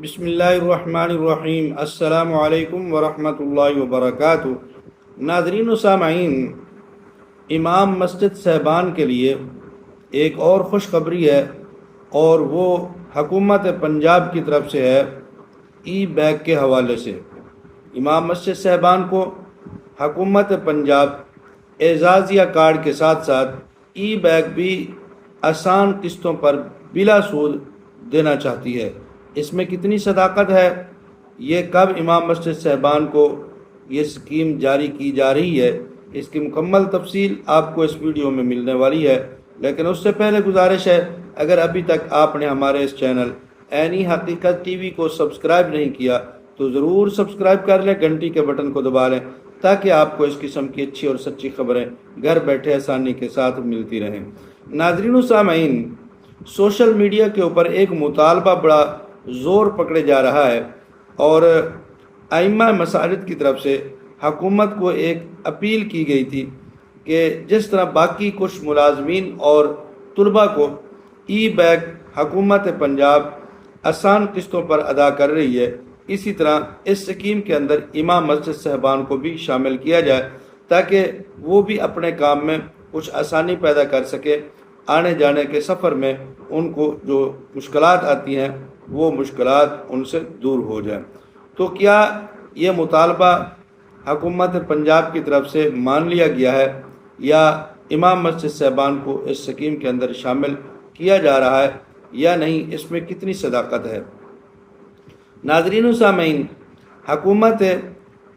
بسم اللہ الرحمن الرحیم۔ السلام علیکم ورحمۃ اللہ وبرکاتہ۔ ناظرین و سامعین، امام مسجد صاحبان کے لیے ایک اور خوشخبری ہے، اور وہ حکومت پنجاب کی طرف سے ہے ای بیگ کے حوالے سے۔ امام مسجد صاحبان کو حکومت پنجاب اعزازیہ کارڈ کے ساتھ ساتھ ای بیگ بھی آسان قسطوں پر بلا سود دینا چاہتی ہے۔ اس میں کتنی صداقت ہے، یہ کب امام مسجد صاحبان کو یہ سکیم جاری کی جا رہی ہے، اس کی مکمل تفصیل آپ کو اس ویڈیو میں ملنے والی ہے۔ لیکن اس سے پہلے گزارش ہے، اگر ابھی تک آپ نے ہمارے اس چینل عینی حقیقت ٹی وی کو سبسکرائب نہیں کیا تو ضرور سبسکرائب کر لیں، گھنٹی کے بٹن کو دبا لیں تاکہ آپ کو اس قسم کی اچھی اور سچی خبریں گھر بیٹھے آسانی کے ساتھ ملتی رہیں۔ ناظرین و سامعین، سوشل میڈیا کے اوپر ایک مطالبہ بڑا زور پکڑے جا رہا ہے، اور ائمہ مساجد کی طرف سے حکومت کو ایک اپیل کی گئی تھی کہ جس طرح باقی کچھ ملازمین اور طلباء کو ای بیگ حکومت پنجاب آسان قسطوں پر ادا کر رہی ہے، اسی طرح اس سکیم کے اندر امام مسجد صاحبان کو بھی شامل کیا جائے تاکہ وہ بھی اپنے کام میں کچھ آسانی پیدا کر سکے، آنے جانے کے سفر میں ان کو جو مشکلات آتی ہیں وہ مشکلات ان سے دور ہو جائیں۔ تو کیا یہ مطالبہ حکومت پنجاب کی طرف سے مان لیا گیا ہے، یا امام مسجد صاحبان کو اس سکیم کے اندر شامل کیا جا رہا ہے یا نہیں، اس میں کتنی صداقت ہے؟ ناظرین و سامعین، حکومت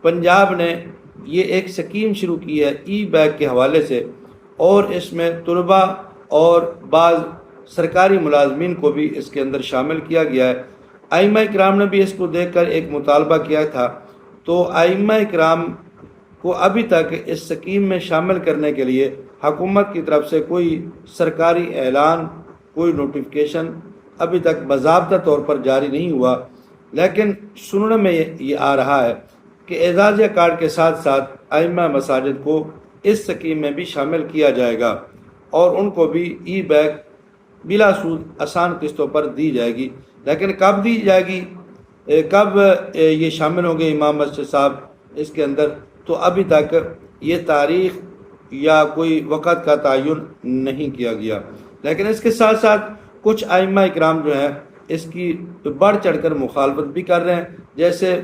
پنجاب نے یہ ایک سکیم شروع کی ہے ای بیگ کے حوالے سے، اور اس میں طلباء اور بعض سرکاری ملازمین کو بھی اس کے اندر شامل کیا گیا ہے۔ ائمہ کرام نے بھی اس کو دیکھ کر ایک مطالبہ کیا تھا، تو ائمہ کرام کو ابھی تک اس سکیم میں شامل کرنے کے لیے حکومت کی طرف سے کوئی سرکاری اعلان، کوئی نوٹیفیکیشن ابھی تک باضابطہ طور پر جاری نہیں ہوا۔ لیکن سننے میں یہ آ رہا ہے کہ اعزازیہ کارڈ کے ساتھ ساتھ ائمہ مساجد کو اس سکیم میں بھی شامل کیا جائے گا، اور ان کو بھی ای بیگ بلا سود آسان قسطوں پر دی جائے گی۔ لیکن کب دی جائے گی، کب یہ شامل ہوں گے امام مسجد صاحب اس کے اندر، تو ابھی تک یہ تاریخ یا کوئی وقت کا تعین نہیں کیا گیا۔ لیکن اس کے ساتھ ساتھ کچھ ائمہ اکرام جو ہیں اس کی بڑھ چڑھ کر مخالفت بھی کر رہے ہیں، جیسے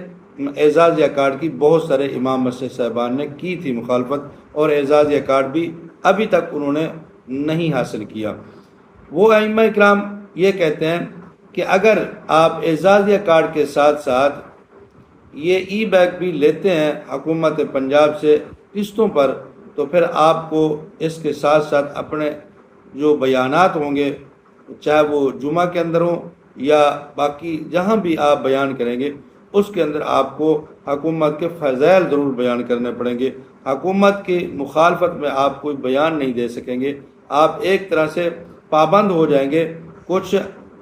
اعزازیہ کارڈ کی بہت سارے امام مسجد صاحبان نے کی تھی مخالفت، اور اعزازیہ کارڈ بھی ابھی تک انہوں نے نہیں حاصل کیا۔ وہ ائمہ اکرام یہ کہتے ہیں کہ اگر آپ اعزازیہ کارڈ کے ساتھ ساتھ یہ ای بیگ بھی لیتے ہیں حکومت پنجاب سے قسطوں پر، تو پھر آپ کو اس کے ساتھ ساتھ اپنے جو بیانات ہوں گے، چاہے وہ جمعہ کے اندر ہوں یا باقی جہاں بھی آپ بیان کریں گے، اس کے اندر آپ کو حکومت کے فضائل ضرور بیان کرنے پڑیں گے۔ حکومت کی مخالفت میں آپ کوئی بیان نہیں دے سکیں گے، آپ ایک طرح سے پابند ہو جائیں گے کچھ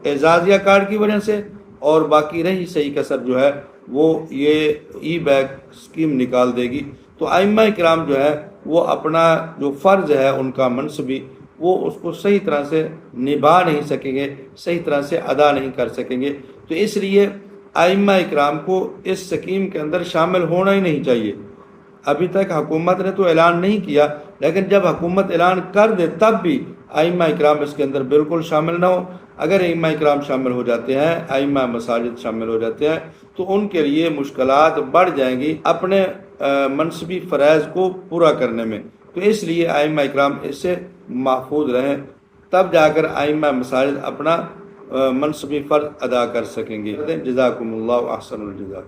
اعزازیہ کارڈ کی وجہ سے، اور باقی رہی صحیح کسر جو ہے وہ یہ ای بیگ سکیم نکال دے گی۔ تو ائمہ کرام جو ہے وہ اپنا جو فرض ہے ان کا منصبی، وہ اس کو صحیح طرح سے نبھا نہیں سکیں گے، صحیح طرح سے ادا نہیں کر سکیں گے۔ تو اس لیے ائمہ کرام کو اس سکیم کے اندر شامل ہونا ہی نہیں چاہیے۔ ابھی تک حکومت نے تو اعلان نہیں کیا، لیکن جب حکومت اعلان کر دے تب بھی ائمہ اکرام اس کے اندر بالکل شامل نہ ہو۔ اگر ائمہ اکرام شامل ہو جاتے ہیں، ائمہ مساجد شامل ہو جاتے ہیں، تو ان کے لیے مشکلات بڑھ جائیں گی اپنے منصبی فرائض کو پورا کرنے میں۔ تو اس لیے ائمہ اکرام اس سے محفوظ رہیں، تب جا کر ائمہ مساجد اپنا منصبی فرض ادا کر سکیں گے۔ جزاکم اللہ احسن الجزا۔